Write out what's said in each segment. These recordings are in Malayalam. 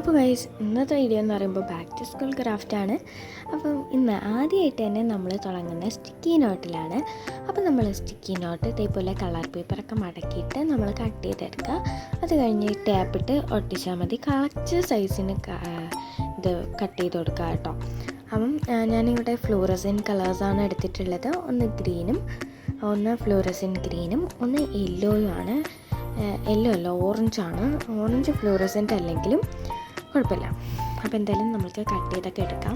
അപ്പോൾ ഗൈസ് ഇന്നത്തെ വീഡിയോ എന്ന് പറയുമ്പോൾ ബാക്ക് ടു സ്കൂൾ ക്രാഫ്റ്റാണ്. അപ്പം ഇന്ന് ആദ്യമായിട്ട് തന്നെ നമ്മൾ തുടങ്ങുന്ന സ്റ്റിക്കി നോട്ടിലാണ്. അപ്പോൾ നമ്മൾ സ്റ്റിക്കി നോട്ട് ഇതേപോലെ കളർ പേപ്പറൊക്കെ മടക്കിയിട്ട് നമ്മൾ കട്ട് ചെയ്തെടുക്കുക. അത് കഴിഞ്ഞ് ടാപ്പിട്ട് ഒട്ടിച്ചാൽ മതി. കറക്റ്റ് സൈസിന് ഇത് കട്ട് ചെയ്ത് കൊടുക്കുക കേട്ടോ. അപ്പം ഞാനിവിടെ ഫ്ലൂറസെൻറ്റ് കളേഴ്സാണ് എടുത്തിട്ടുള്ളത്. ഒന്ന് ഗ്രീനും, ഒന്ന് ഫ്ലൂറസെൻറ്റ് ഗ്രീനും, ഒന്ന് യെല്ലോയും ആണ്. യെല്ലോ അല്ല, ഓറഞ്ചാണ്. ഓറഞ്ച് ഫ്ലൂറസെൻ്റ് അല്ലെങ്കിലും കുഴപ്പമില്ല. അപ്പോൾ എന്തായാലും നമുക്ക് കട്ട് ചെയ്തൊക്കെ എടുക്കാം.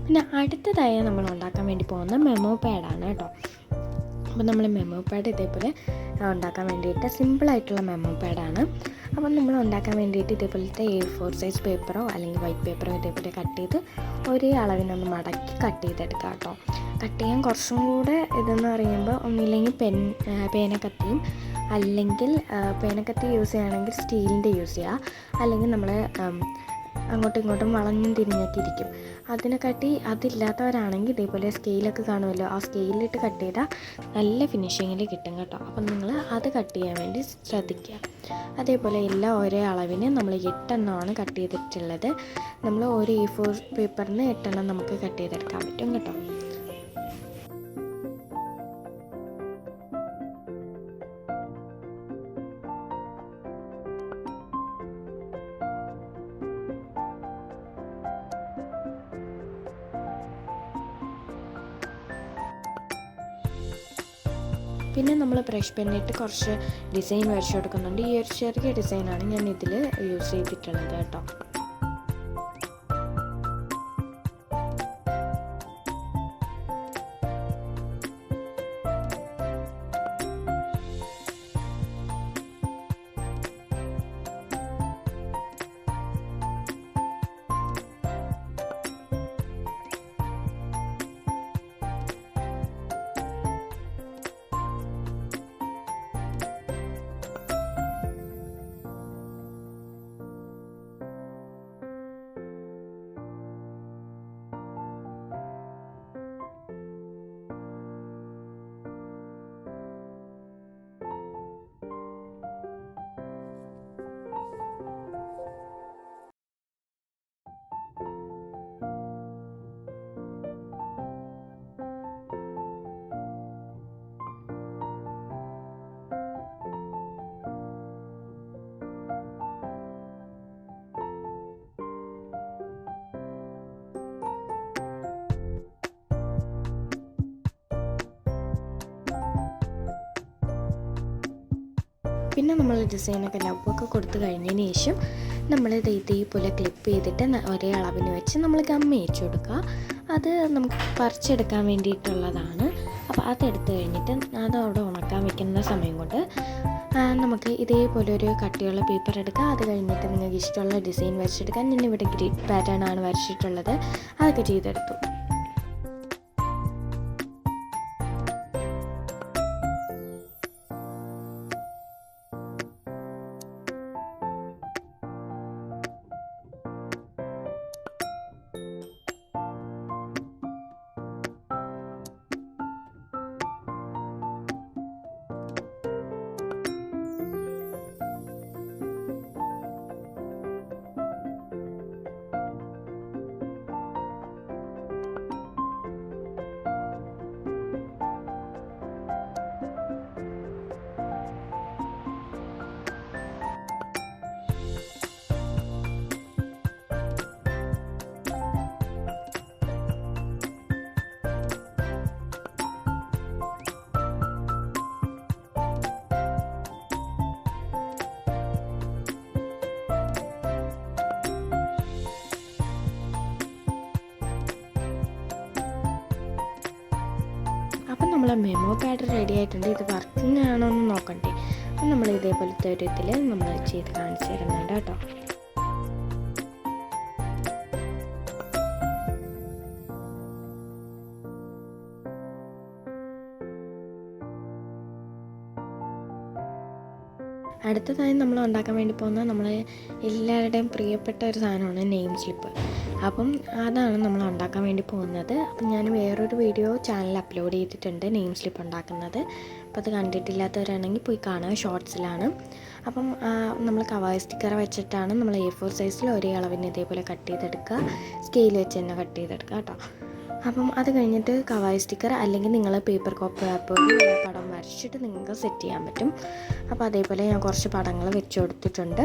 പിന്നെ അടുത്തതായി നമ്മൾ ഉണ്ടാക്കാൻ വേണ്ടി പോകുന്ന മെമ്മോ പാഡാണ് കേട്ടോ. അപ്പോൾ നമ്മൾ മെമ്മോ പാഡ് ഇതേപോലെ ഉണ്ടാക്കാൻ വേണ്ടിയിട്ട് സിമ്പിളായിട്ടുള്ള മെമ്മോ പാഡാണ്. അപ്പം നമ്മൾ ഉണ്ടാക്കാൻ വേണ്ടിയിട്ട് ഇതേപോലത്തെ A4 സൈസ് പേപ്പറോ അല്ലെങ്കിൽ വൈറ്റ് പേപ്പറോ ഇതേപോലെ കട്ട് ചെയ്ത് ഒരേ അളവിനൊന്ന് മടക്കി കട്ട് ചെയ്തെടുക്കുക കേട്ടോ. കട്ട് ചെയ്യാൻ കുറച്ചും കൂടെ ഇതെന്ന് പറയുമ്പോൾ ഒന്നില്ലെങ്കിൽ പേനക്കത്തിയും, അല്ലെങ്കിൽ പേനക്കത്തി യൂസ് ചെയ്യുകയാണെങ്കിൽ സ്റ്റീലിൻ്റെ യൂസ് ചെയ്യുക. അല്ലെങ്കിൽ നമ്മൾ അങ്ങോട്ടും ഇങ്ങോട്ടും വളഞ്ഞും തിരിഞ്ഞൊക്കെ ഇരിക്കും. അതിനെക്കാട്ടി അതില്ലാത്തവരാണെങ്കിൽ ഇതേപോലെ സ്കെയിലൊക്കെ കാണുമല്ലോ, ആ സ്കെയിലിട്ട് കട്ട് ചെയ്താൽ നല്ല ഫിനിഷിങ്ങിൽ കിട്ടും കേട്ടോ. അപ്പം നിങ്ങൾ അത് കട്ട് ചെയ്യാൻ വേണ്ടി ശ്രദ്ധിക്കുക. അതേപോലെ എല്ലാം ഒരേ അളവിന് നമ്മൾ 8 കട്ട് ചെയ്തിട്ടുള്ളത്. നമ്മൾ ഒരു A4 പേപ്പറിന് 8 നമുക്ക് കട്ട് ചെയ്തെടുക്കാൻ പറ്റും കേട്ടോ. പിന്നെ നമ്മൾ ബ്രഷ് പെന്നിട്ട് കുറച്ച് ഡിസൈൻ വരച്ചു കൊടുക്കുന്നുണ്ട്. ഈ ഒരു ചെറിയ ഡിസൈനാണ് ഞാൻ ഇതിൽ യൂസ് ചെയ്തിട്ടുള്ളത് കേട്ടോ. പിന്നെ നമ്മൾ ഡിസൈനൊക്കെ ലവൊക്കെ കൊടുത്ത് കഴിഞ്ഞതിന് ശേഷം നമ്മൾ ഇതേപോലെ ക്ലിപ്പ് ചെയ്തിട്ട് ഒരേ അളവിന് വെച്ച് നമ്മൾ ഗം വെച്ച് കൊടുക്കുക. അത് നമുക്ക് പറിച്ചെടുക്കാൻ വേണ്ടിയിട്ടുള്ളതാണ്. അപ്പോൾ അതെടുത്ത് കഴിഞ്ഞിട്ട് അത് അവിടെ ഉണക്കാൻ വെക്കുന്ന സമയം കൊണ്ട് നമുക്ക് ഇതേപോലെ ഒരു കട്ടിയുള്ള പേപ്പർ എടുക്കുക. അത് കഴിഞ്ഞിട്ട് നിങ്ങൾക്ക് ഇഷ്ടമുള്ള ഡിസൈൻ വരച്ചെടുക്കാൻ. ഞാൻ ഇവിടെ ഗ്രിഡ് പാറ്റേൺ ആണ് വരച്ചിട്ടുള്ളത്. അതൊക്കെ ചെയ്തെടുത്തു. അപ്പം നമ്മൾ മെമോ പാഡ് റെഡി ആയിട്ടുണ്ട്. ഇത് വർക്കിംഗ് ആണോ എന്ന് നോക്കണ്ടേ. അപ്പം നമ്മൾ ഇതേപോലത്തെ ഒരു ഇതിൽ നമ്മൾ ചെയ്ത് കാണിച്ചു തരുന്നുണ്ട് കേട്ടോ. അടുത്തതായി നമ്മൾ ഉണ്ടാക്കാൻ വേണ്ടി പോകുന്നത് നമ്മൾ എല്ലാവരുടെയും പ്രിയപ്പെട്ട ഒരു സാധനമാണ് നെയിം സ്ലിപ്പ്. അപ്പം അതാണ് നമ്മൾ ഉണ്ടാക്കാൻ വേണ്ടി പോകുന്നത്. അപ്പം ഞാൻ വേറൊരു വീഡിയോ ചാനലിൽ അപ്ലോഡ് ചെയ്തിട്ടുണ്ട് നെയിം സ്ലിപ്പ് ഉണ്ടാക്കുന്നത്. അപ്പോൾ അത് കണ്ടിട്ടില്ലാത്തവരാണെങ്കിൽ പോയി കാണുക, ഷോർട്സിലാണ്. അപ്പം നമ്മൾ കവായ് സ്റ്റിക്കർ വെച്ചിട്ടാണ് നമ്മൾ A4 സൈസിൽ ഒരേ അളവിന് ഇതേപോലെ കട്ട് ചെയ്തെടുക്കുക. സ്കെയിൽ വെച്ച് തന്നെ കട്ട് ചെയ്തെടുക്കുക കേട്ടോ. അപ്പം അത് കഴിഞ്ഞിട്ട് കവായ് സ്റ്റിക്കർ അല്ലെങ്കിൽ നിങ്ങൾ പേപ്പർ കോപ്പി പേപ്പറിൽ പടം വരച്ചിട്ട് നിങ്ങൾക്ക് സെറ്റ് ചെയ്യാൻ പറ്റും. അപ്പോൾ അതേപോലെ ഞാൻ കുറച്ച് പടങ്ങൾ വെച്ച് കൊടുത്തിട്ടുണ്ട്.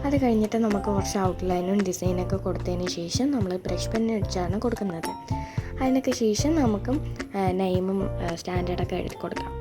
അത് കഴിഞ്ഞിട്ട് നമുക്ക് കുറച്ച് ഔട്ട്ലൈനും ഡിസൈനൊക്കെ കൊടുത്തതിന് ശേഷം നമ്മൾ ബ്രഷ് പെൻ അടിച്ചാണ് കൊടുക്കുന്നത്. അതിനൊക്കെ ശേഷം നമുക്ക് നെയിമും സ്റ്റാൻഡേർഡൊക്കെ എഴുതി കൊടുക്കാം.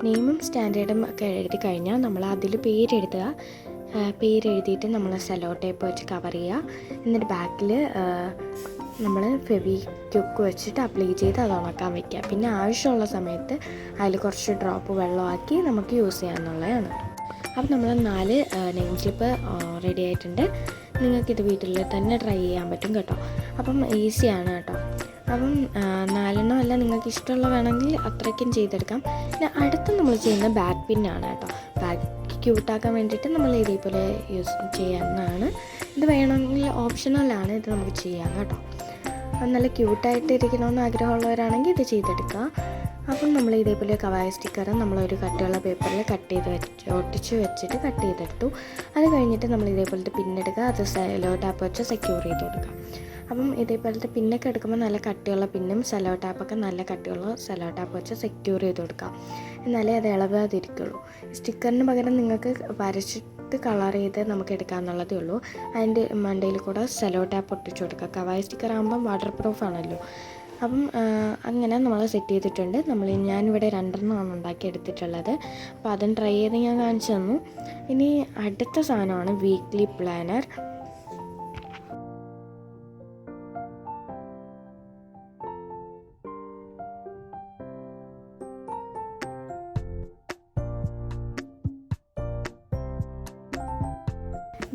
നെയിമും സ്റ്റാൻഡേർഡും ഒക്കെ എഴുതി കഴിഞ്ഞാൽ നമ്മൾ അതിൽ പേരെഴുതുക. പേരെഴുതിയിട്ട് നമ്മൾ സെല്ലോ ടേപ്പ് വെച്ച് കവർ ചെയ്യുക. എന്നിട്ട് ബാക്കിൽ നമ്മൾ ഫെവിക്വിക്ക് വെച്ചിട്ട് അപ്ലൈ ചെയ്ത് അത് ഉണക്കാൻ വയ്ക്കുക. പിന്നെ ആവശ്യമുള്ള സമയത്ത് അതിൽ കുറച്ച് ഡ്രോപ്പ് വെള്ളമാക്കി നമുക്ക് യൂസ് ചെയ്യാമെന്നുള്ളതാണ്. അപ്പം നമ്മൾ 4 നെയിം സ്ലിപ്പ് റെഡി ആയിട്ടുണ്ട്. നിങ്ങൾക്കിത് വീട്ടിൽ തന്നെ ട്രൈ ചെയ്യാൻ പറ്റും കേട്ടോ. അപ്പം ഈസിയാണ് കേട്ടോ. അപ്പം 4 അല്ല, നിങ്ങൾക്ക് ഇഷ്ടമുള്ള വേണമെങ്കിൽ അത്രയ്ക്കും ചെയ്തെടുക്കാം. പിന്നെ അടുത്ത് നമ്മൾ ചെയ്യുന്ന ബാക്ക് പിന്നാണ് കേട്ടോ. ബാക്ക് ക്യൂട്ടാക്കാൻ വേണ്ടിയിട്ട് നമ്മൾ ഇതേപോലെ യൂസ് ചെയ്യാവുന്നതാണ്. ഇത് വേണമെങ്കിൽ ഓപ്ഷണലാണ്, ഇത് നമുക്ക് ചെയ്യാം കേട്ടോ. നല്ല ക്യൂട്ടായിട്ട് ഇരിക്കണമെന്ന് ആഗ്രഹമുള്ളവരാണെങ്കിൽ ഇത് ചെയ്തെടുക്കുക. അപ്പം നമ്മൾ ഇതേപോലെ കവായ സ്റ്റിക്കർ നമ്മളൊരു കട്ടിയുള്ള പേപ്പറിൽ കട്ട് ചെയ്ത് ഒട്ടിച്ച് വെച്ചിട്ട് കട്ട് ചെയ്തെടുത്തു. അത് കഴിഞ്ഞിട്ട് നമ്മൾ ഇതേപോലത്തെ പിന്നെടുക്കുക. അത് സെല്ലോ ടാപ്പ് വെച്ച് സെക്യൂർ ചെയ്ത് കൊടുക്കുക. അപ്പം ഇതേപോലത്തെ പിന്നൊക്കെ എടുക്കുമ്പോൾ നല്ല കട്ടിയുള്ള പിന്നും സെല്ലോ ടാപ്പൊക്കെ നല്ല കട്ടിയുള്ള സെല്ലോ ടാപ്പ് വെച്ച് സെക്യൂർ ചെയ്ത് കൊടുക്കാം. എന്നാലേ അത് ഇളകാതിരിക്കുള്ളൂ. സ്റ്റിക്കറിന് പകരം നിങ്ങൾക്ക് വരച്ചിട്ട് കളർ ചെയ്ത് നമുക്ക് എടുക്കാമെന്നുള്ളതേ ഉള്ളൂ. അതിൻ്റെ മണ്ടയിൽ കൂടെ സെല്ലോ ടാപ്പ് ഒട്ടിച്ച് കൊടുക്കുക. കവായ സ്റ്റിക്കർ ആകുമ്പം വാട്ടർ പ്രൂഫ് ആണല്ലോ. അപ്പം അങ്ങനെ നമ്മൾ സെറ്റ് ചെയ്തിട്ടുണ്ട്. ഞാനിവിടെ 2 ഉണ്ടാക്കി എടുത്തിട്ടുള്ളത്. അപ്പോൾ അതും ട്രൈ ചെയ്ത് ഞാൻ കാണിച്ചു തന്നു. ഇനി അടുത്ത സാധനമാണ് വീക്ക്ലി പ്ലാനർ.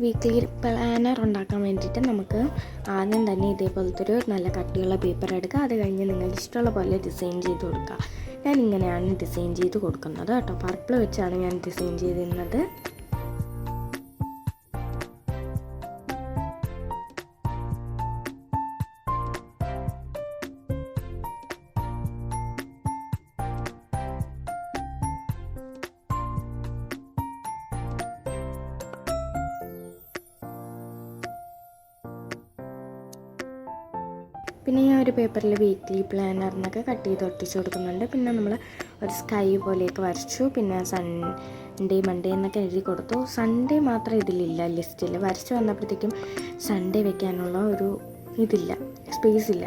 വീക്ക്ലി പ്ലാനർ ഉണ്ടാക്കാൻ വേണ്ടിയിട്ട് നമുക്ക് ആദ്യം തന്നെ ഇതേപോലത്തെ ഒരു നല്ല കട്ടിയുള്ള പേപ്പർ എടുക്കുക. അത് കഴിഞ്ഞ് നിങ്ങൾക്ക് ഇഷ്ടമുള്ള പോലെ ഡിസൈൻ ചെയ്ത് കൊടുക്കുക. ഞാൻ ഇങ്ങനെയാണ് ഡിസൈൻ ചെയ്ത് കൊടുക്കുന്നത് കേട്ടോ. പർപ്പിൾ വെച്ചാണ് ഞാൻ ഡിസൈൻ ചെയ്തിരുന്നത്. പിന്നെ ഞാൻ ഒരു പേപ്പറിൽ വീക്ക്ലി പ്ലാനർ എന്നൊക്കെ കട്ട് ചെയ്ത് ഒട്ടിച്ച് കൊടുക്കുന്നുണ്ട്. പിന്നെ നമ്മൾ ഒരു സ്കൈ പോലെയൊക്കെ വരച്ചു. പിന്നെ സൺഡേ മൺഡേ എന്നൊക്കെ എഴുതി കൊടുത്തു. സൺഡേ മാത്രം ഇതിലില്ല ലിസ്റ്റിൽ. വരച്ച് വന്നപ്പോഴത്തേക്കും സൺഡേ വെക്കാനുള്ള ഒരു ഇതില്ല, സ്പേസ് ഇല്ല.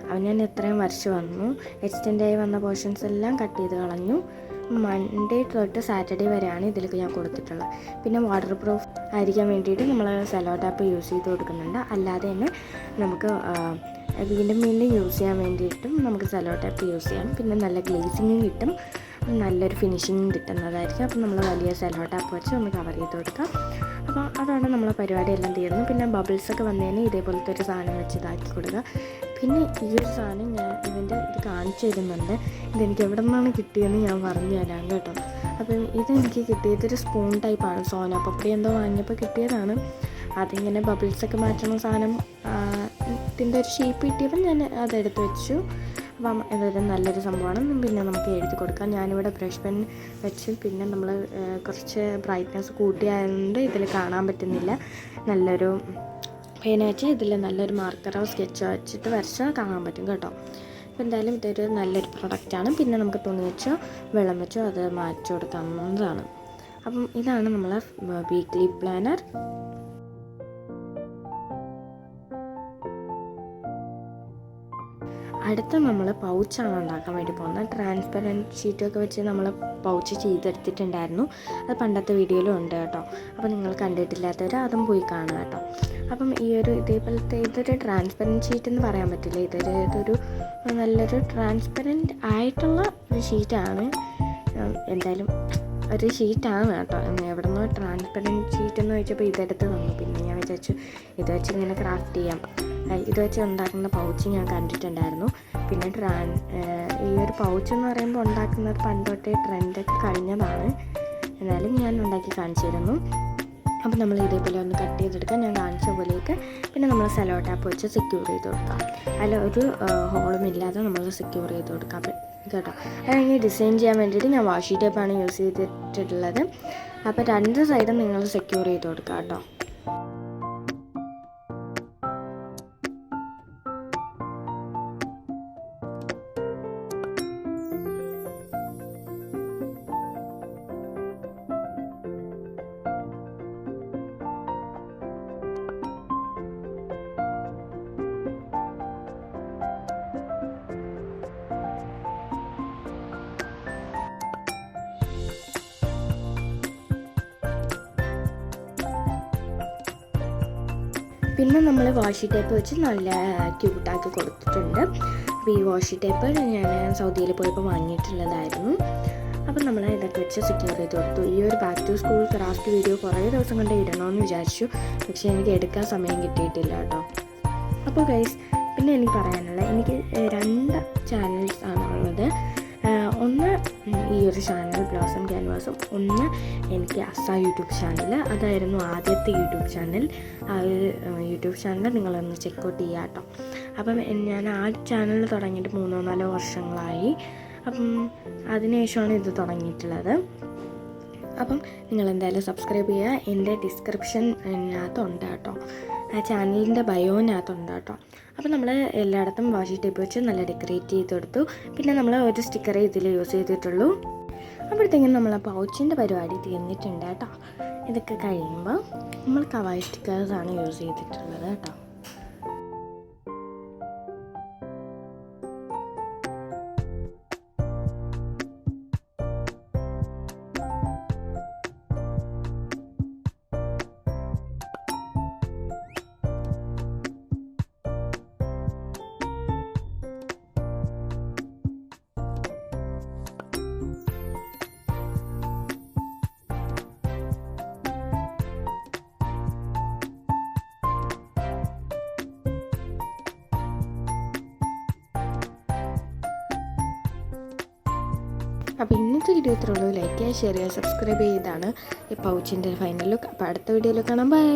അവൻ ഞാൻ എത്രയും വരച്ച് വന്നു. എക്സ്റ്റെൻഡായി വന്ന പോർഷൻസ് എല്ലാം കട്ട് ചെയ്ത് കളഞ്ഞു. മൺഡേ തൊട്ട് സാറ്റർഡേ വരെയാണ് ഇതിലേക്ക് ഞാൻ കൊടുത്തിട്ടുള്ളത്. പിന്നെ വാട്ടർ പ്രൂഫ് ആയിരിക്കാൻ വേണ്ടിയിട്ട് നമ്മൾ സെല്ലോ ടാപ്പ് യൂസ് ചെയ്ത് കൊടുക്കുന്നുണ്ട്. അല്ലാതെ തന്നെ നമുക്ക് വീണ്ടും യൂസ് ചെയ്യാൻ വേണ്ടിയിട്ടും നമുക്ക് സെല്ലോ ടാപ്പ് യൂസ് ചെയ്യാം. പിന്നെ നല്ല ഗ്ലേസിങ്ങും കിട്ടും, നല്ലൊരു ഫിനിഷിങ്ങും കിട്ടുന്നതായിരിക്കും. അപ്പം നമ്മൾ വലിയ സെല്ലോ ടാപ്പ് വെച്ച് ഒന്ന് കവർ ചെയ്ത് കൊടുക്കാം. അപ്പോൾ അതാണ് നമ്മളെ പരിപാടിയെല്ലാം തീർന്നു. പിന്നെ ബബിൾസൊക്കെ വന്നതിന് ഇതേപോലത്തെ ഒരു സാധനം വെച്ച് ഇതാക്കി കൊടുക്കുക. പിന്നെ ഈ ഒരു സാധനം ഞാൻ ഇത് കാണിച്ചു തരുന്നുണ്ട്. ഇതെനിക്ക് എവിടെ നിന്നാണ് കിട്ടിയതെന്ന് ഞാൻ പറഞ്ഞു തരാം കേട്ടോ. അപ്പം ഇതെനിക്ക് കിട്ടിയതൊരു സ്പൂൺ ടൈപ്പാണ്. സോന പപ്പടി എന്തോ വാങ്ങിയപ്പോൾ കിട്ടിയതാണ്. അതിങ്ങനെ ബബിൾസൊക്കെ മാറ്റുന്ന സാധനം ഇതിൻ്റെ ഒരു ഷേപ്പ് കിട്ടിയപ്പോൾ ഞാൻ അതെടുത്ത് വെച്ചു. അപ്പം ഇതൊരു നല്ലൊരു സംഭവമാണ്. പിന്നെ നമുക്ക് എഴുതി കൊടുക്കാം. ഞാനിവിടെ ബ്രഷ് പെൻ വെച്ച് പിന്നെ നമ്മൾ കുറച്ച് ബ്രൈറ്റ്നസ് കൂട്ടിയായതുകൊണ്ട് ഇതിൽ കാണാൻ പറ്റുന്നില്ല. നല്ലൊരു പേന വെച്ച് ഇതിൽ നല്ലൊരു മാർക്കറോ സ്കെച്ചോ വെച്ചിട്ട് വരച്ചാൽ കാണാൻ പറ്റും കേട്ടോ. അപ്പോൾ എന്തായാലും ഇതൊരു നല്ലൊരു പ്രൊഡക്റ്റാണ്. പിന്നെ നമുക്ക് തുണി വെച്ചോ വെള്ളം വെച്ചോ അത് മാറ്റി കൊടുക്കാവുന്നതാണ്. അപ്പം ഇതാണ് നമ്മളെ വീക്ക്ലി പ്ലാനർ. അടുത്ത നമ്മൾ പൗച്ചാണ് ഉണ്ടാക്കാൻ വേണ്ടി പോകുന്നത്. ട്രാൻസ്പെറൻറ്റ് ഷീറ്റൊക്കെ വെച്ച് നമ്മൾ പൗച്ച് ചെയ്തെടുത്തിട്ടുണ്ടായിരുന്നു. അത് പണ്ടത്തെ വീഡിയോയിലും ഉണ്ട് കേട്ടോ. അപ്പോൾ നിങ്ങൾ കണ്ടിട്ടില്ലാത്തവർ അതും പോയി കാണുക കേട്ടോ. അപ്പം ഈ ഒരു ഇതേപോലത്തെ ഇതൊരു ട്രാൻസ്പെറൻറ്റ് ഷീറ്റ് എന്ന് പറയാൻ പറ്റില്ല. ഇതൊരു നല്ലൊരു ട്രാൻസ്പെറൻറ്റ് ആയിട്ടുള്ള ഒരു ഷീറ്റാണ്. എന്തായാലും ഒരു ഷീറ്റാണ് കേട്ടോ. എവിടെ നിന്നോ ട്രാൻസ്പെറൻറ്റ് ഷീറ്റ് എന്ന് വെച്ചപ്പോൾ ഇതെടുത്ത് തന്നു. പിന്നെ ഞാൻ വിചാരിച്ചു ഇത് വെച്ച് ഇങ്ങനെ ക്രാഫ്റ്റ് ചെയ്യാം. ഇത് വെച്ച് ഉണ്ടാക്കുന്ന പൗച്ച് ഞാൻ കണ്ടിട്ടുണ്ടായിരുന്നു. പിന്നെ ഈ ഒരു പൗച്ച് എന്ന് പറയുമ്പോൾ ഉണ്ടാക്കുന്നത് പണ്ടൊട്ടേ ട്രെൻഡൊക്കെ കഴിഞ്ഞതാണ്. എന്നാലും ഞാൻ ഉണ്ടാക്കി കാണിച്ചു തരുന്നു. അപ്പോൾ നമ്മൾ ഇതേപോലെ ഒന്ന് കട്ട് ചെയ്തെടുക്കാം, ഞാൻ കാണിച്ച പോലെയൊക്കെ. പിന്നെ നമ്മൾ സെല്ലോ ടാപ്പ് വെച്ച് സെക്യൂർ ചെയ്ത് കൊടുക്കാം. അതിൽ ഒരു ഹോളും ഇല്ലാതെ നമ്മൾ സെക്യൂർ ചെയ്ത് കൊടുക്കാം കേട്ടോ. അതിന് ഡിസൈൻ ചെയ്യാൻ വേണ്ടിയിട്ട് ഞാൻ വാഷി ടേപ്പാണ് യൂസ് ചെയ്തിട്ടുള്ളത്. അപ്പോൾ രണ്ട് സൈഡും നിങ്ങൾ സെക്യൂർ ചെയ്ത് കൊടുക്കാം കേട്ടോ. പിന്നെ നമ്മൾ വാഷി ടേപ്പ് വെച്ച് നല്ല ക്യൂട്ടാക്കി കൊടുത്തിട്ടുണ്ട്. അപ്പോൾ ഈ വാഷി ടേപ്പ് ഞാൻ സൗദിയിൽ പോയപ്പോൾ വാങ്ങിയിട്ടുള്ളതായിരുന്നു. അപ്പം നമ്മൾ ഇതൊക്കെ വെച്ച് സെക്യൂർ ചെയ്ത് കൊടുത്തു. ഈ ഒരു back to school craft video കുറേ ദിവസം കൊണ്ട് ഇടണമെന്ന് വിചാരിച്ചു. പക്ഷേ എനിക്ക് എടുക്കാൻ സമയം കിട്ടിയിട്ടില്ല കേട്ടോ. അപ്പോൾ ഗൈസ്, പിന്നെ എനിക്ക് പറയാനുള്ളത്, എനിക്ക് 2 ചാനൽസ് ആണ് ഉള്ളത്. ഒന്ന് ഈ ഒരു ചാനൽ ബ്ലോസം ക്യാൻവാസും, ഒന്ന് എനിക്ക് അസ യൂട്യൂബ് ചാനൽ. അതായിരുന്നു ആദ്യത്തെ യൂട്യൂബ് ചാനൽ. ആ ഒരു യൂട്യൂബ് ചാനൽ നിങ്ങളൊന്ന് ചെക്കൗട്ട് ചെയ്യുക കേട്ടോ. അപ്പം ഞാൻ ആ ചാനൽ തുടങ്ങിയിട്ട് 3-4 വർഷങ്ങളായി. അപ്പം അതിനുശേഷമാണ് ഇത് തുടങ്ങിയിട്ടുള്ളത്. അപ്പം നിങ്ങളെന്തായാലും സബ്സ്ക്രൈബ് ചെയ്യുക. എൻ്റെ ഡിസ്ക്രിപ്ഷനകത്തുണ്ട് കേട്ടോ, ആ ചാനലിൻ്റെ ബയോനകത്തുണ്ട് കേട്ടോ. അപ്പോൾ നമ്മൾ എല്ലായിടത്തും വാഷി ടേപ്പ് വെച്ച് നല്ല ഡെക്കറേറ്റ് ചെയ്തെടുത്തു. പിന്നെ നമ്മൾ ഒരു സ്റ്റിക്കറേ ഇതിൽ യൂസ് ചെയ്തിട്ടുള്ളൂ. അപ്പോഴത്തേക്കും നമ്മൾ ആ പൗച്ചിൻ്റെ പരിപാടി തീർന്നിട്ടുണ്ട് കേട്ടോ. ഇതൊക്കെ കഴിയുമ്പോൾ നമ്മൾ കവായി സ്റ്റിക്കേഴ്സാണ് യൂസ് ചെയ്തിട്ടുള്ളത് കേട്ടോ. അപ്പോൾ ഇന്നത്തെ വീഡിയോ ഇത്രയുള്ളൂ. ലൈക്ക് ചെയ്യുക, ഷെയർ ചെയ്യുക, സബ്സ്ക്രൈബ് ചെയ്താണ് ഈ പൗച്ചിൻ്റെ ഫൈനൽ ലുക്ക്. അപ്പോൾ അടുത്ത വീഡിയോയിൽ കാണാം. ബൈ.